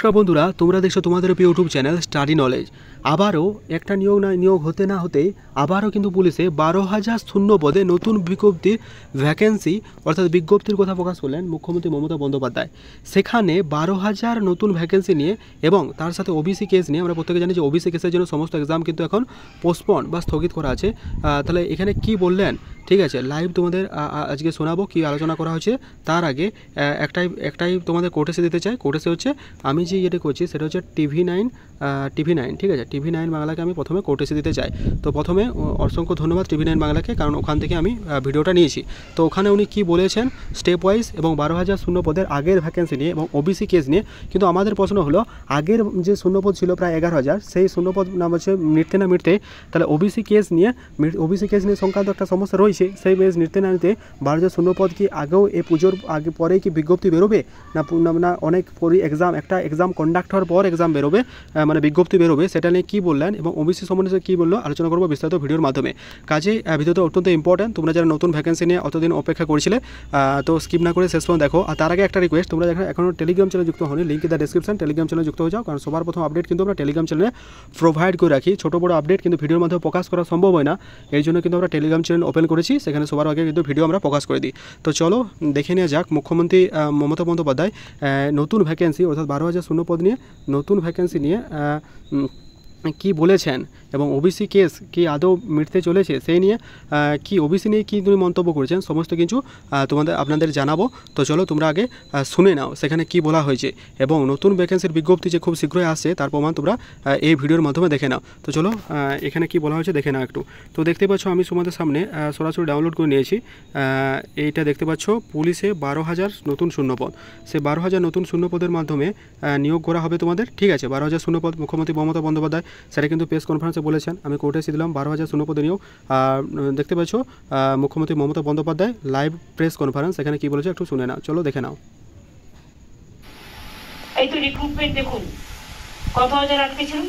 নমস্কার বন্ধুরা, তোমরা দেখছো তোমাদের ইউটিউব চ্যানেল স্টাডি নলেজ। আবারও একটা নিয়োগ হতে না হতেই আবারও কিন্তু পুলিশে 12,000 শূন্য পদে নতুন বিজ্ঞপ্তির ভ্যাকেন্সি অর্থাৎ বিজ্ঞপ্তির কথা প্রকাশ করলেন মুখ্যমন্ত্রী মমতা বন্দ্যোপাধ্যায়। সেখানে 12,000 নতুন ভ্যাকেন্সি নিয়ে এবং তার সাথে ওবিসি কেস নিয়ে, আমরা প্রত্যেকে জানি যে ওবিসি কেসের জন্য সমস্ত এক্সাম কিন্তু এখন পোস্টপন বা স্থগিত করা আছে। তাহলে এখানে কি বললেন, ঠিক আছে, লাইভ তোমাদের আজকে শোনাবো কি আলোচনা করা হয়েছে। তার আগে একটাই তোমাদের কোটেসে দিতে চাই। কোটেসে হচ্ছে আমি যে ইয়েটা করছি সেটা হচ্ছে TV9, ঠিক আছে, TV9 বাংলাকে আমি প্রথমে কোটেসে দিতে চাই। তো প্রথমে অসংখ্য ধন্যবাদ TV9 বাংলাকে, কারণ ওখান থেকে আমি ভিডিওটা নিয়েছি। তো ওখানে উনি কি বলেছেন স্টেপ ওয়াইজ এবং 12,000 শূন্য পদের আগের ভ্যাকেন্সি নিয়ে এবং ওবিসি কেস নিয়ে। কিন্তু আমাদের প্রশ্ন হলো, আগের যে শূন্যপদ ছিল প্রায় 11,000, সেই শূন্যপদ নাম হচ্ছে মিটতে না মিটতে, তাহলে ওবিসি কেস নিয়ে সংক্রান্ত একটা সমস্যা রয়েছে। সেই বেশ নিতে না নিতে 12,000 শূন্যপদ কি আগেও এই পুজোর আগে পরেই কি বিজ্ঞপ্তি বেরোবে না অনেক পরে একটা এক্সাম কন্ডাক্ট হওয়ার পর এক্সাম বেরোবে, মানে বিজ্ঞপ্তি বেরোবে, সেটা নিয়ে কী বললেন এবং ওবিসি সম্বন্ধে কী বললো আলোচনা করবো বিস্তারিত ভিডিওর মাধ্যমে। কাজে ভিডিওটা অত্যন্ত ইম্পর্টেন্ট। তোমরা যারা নতুন ভ্যাকেন্সি নিয়ে অতদিন অপেক্ষা করছিলে, তো স্কিপ না করে শেষ পর্যন্ত দেখো। আর তার আগে একটা রিকোয়েস্ট, তোমরা যখন এখনও টেলিগ্রাম চ্যানেল যুক্ত হনি, link in the description, Telegram চ্যানেলে যুক্ত হয়ে যাও, কারণ সবার প্রথম আপডেট কিন্তু আমরা টেলিগ্রাম চ্যানেলে প্রোভাইড করে রাখি। ছোটো বড়ো আপডেট কিন্তু ভিডিওর মাধ্যমে প্রকাশ করা সম্ভব হয় না, এই জন্য কিন্তু আমরা টেলিগ্রাম চ্যানেল ওপেন করেছি, সেখানে সবার আগে কিন্তু ভিডিও আমরা প্রকাশ করে দিই। তো চলো দেখে নেওয়া যাক মুখ্যমন্ত্রী মমতা বন্দ্যোপাধ্যায় নতুন ভ্যাকেন্সি অর্থাৎ 12,000 শূন্য পদ নিয়ে নতুন ভ্যাকেন্সি নিয়ে কি বলেছেন এবং ওবিসি কেস কি আদৌ মিটতে চলেছে সেই নিয়ে কি ওবিসি নিয়ে কী তুমি মন্তব্য করেছেন সমস্ত কিছু আপনাদের জানাবো। তো চলো তোমরা আগে শুনে নাও সেখানে কি বলা হয়েছে এবং নতুন ভ্যাকেন্সির বিজ্ঞপ্তি যে খুব শীঘ্রই আসছে তার প্রমাণ তোমরা এই ভিডিওর মাধ্যমে দেখে নাও। তো চলো এখানে কি বলা হয়েছে দেখে নাও একটু। তো দেখতে পাচ্ছ আমি তোমাদের সামনে সরাসরি ডাউনলোড করে নিয়েছি। এইটা দেখতে পাচ্ছ পুলিশে 12,000 নতুন শূন্যপদ। সেই 12,000 নতুন শূন্যপদের মাধ্যমে নিয়োগ করা হবে তোমাদের, ঠিক আছে। 12,000 শূন্যপদ মুখ্যমন্ত্রী মমতা বন্দ্যোপাধ্যায় সেটা কিন্তু প্রেস কনফারেন্সে বলেছেন। আমি কোর্টে এসে দিলাম 12,000 শূন্যপদে নিয়োগ। দেখতে পাচ্ছ মুখ্যমন্ত্রী Mamata Bandyopadhyay live press conference, এখানে কি বলেছে একটু শুনে নাও, চলো দেখে নাও। এই তো রিক্রুটমেন্ট দেখুন, কত হাজার আটকে ছিল,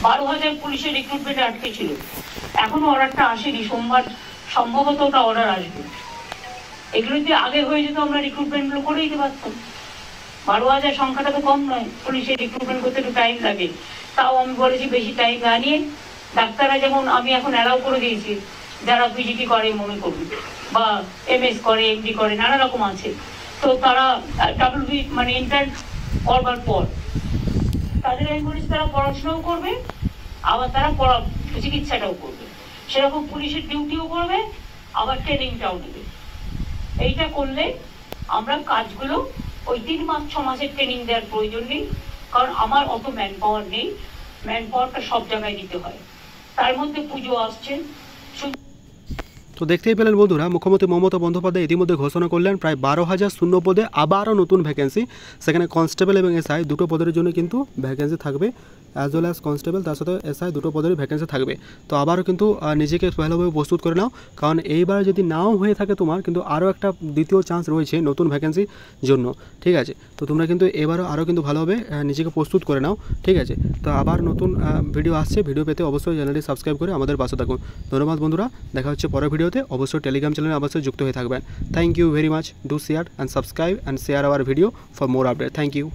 12,000 পুলিশের রিক্রুটমেন্ট আটকে ছিল। এখনো অর্ডারটা আসেনি, সোমবার সম্ভবত ওটা অর্ডার আসবে। এগুলো যদি আগে হয়ে যেত আমরা রিক্রুটমেন্টগুলো করে দিতে পারতাম। 12,000 সংখ্যাটা তো কম নয়, পুলিশের রিক্রুটমেন্ট করতে একটু টাইম লাগে। তাও আমি বলেছি বেশি টাইম না নিয়ে, ডাক্তাররা যেমন আমি এখন অ্যালাউ করে দিয়েছি, যারা পিজিটি করে মনে করুন বা MS করে, MD করে, নানা রকম আছে, তো তারা WB মানে ইন্টার্ন করবার পর তাদের আমি বলেছি তারা পড়াশোনাও করবে, আবার তারা চিকিৎসাটাও করবে, সেরকম পুলিশের ডিউটিও করবে, আবার ট্রেনিংটাও নেবে। এইটা করলে আমরা কাজগুলো ওই 3 মাস 6 মাসের ট্রেনিং দেওয়ার প্রয়োজন নেই, কারণ আমার অত ম্যান পাওয়ার নেই। ম্যান পাওয়ারটা সব জায়গায় দিতে হয়, তার মধ্যে পুজো আসছে। তো দেখতেই পেলেন বন্ধুরা, মুখ্যমন্ত্রী মমতা বন্দ্যোপাধ্যায় ইতিমধ্যে ঘোষণা করলেন প্রায় 12,000 শূন্য পদে আবারও নতুন ভ্যাকেন্সি। সেখানে কনস্টেবল এবং SI দুটো পদের জন্য কিন্তু ভ্যাকেন্সি থাকবে, অ্যাজ ওয়েল অ্যাজ কনস্টেবল, তার সাথে SI দুটো পদেরই ভ্যাকেন্সি থাকবে। তো আবারও কিন্তু নিজেকে ভালোভাবে প্রস্তুত করে নাও, কারণ এইবার যদি নাও হয়ে থাকে তোমার কিন্তু আরও একটা দ্বিতীয় চান্স রয়েছে নতুন ভ্যাকেন্সির জন্য, ঠিক আছে। তো তোমরা কিন্তু এবারও আরও কিন্তু ভালোভাবে নিজেকে প্রস্তুত করে নাও, ঠিক আছে। তো আবার নতুন ভিডিও আসছে, ভিডিও পেতে অবশ্যই চ্যানেলটি সাবস্ক্রাইব করে আমাদের পাশে থাকুন। ধন্যবাদ বন্ধুরা, দেখা হচ্ছে পরের ভিডিওতে। অবশ্যই টেলিগ্রাম চ্যানেলে অবশ্যই যুক্ত হয়ে থাকবেন। Thank you very much, do share and subscribe and share our video for more update. Thank you.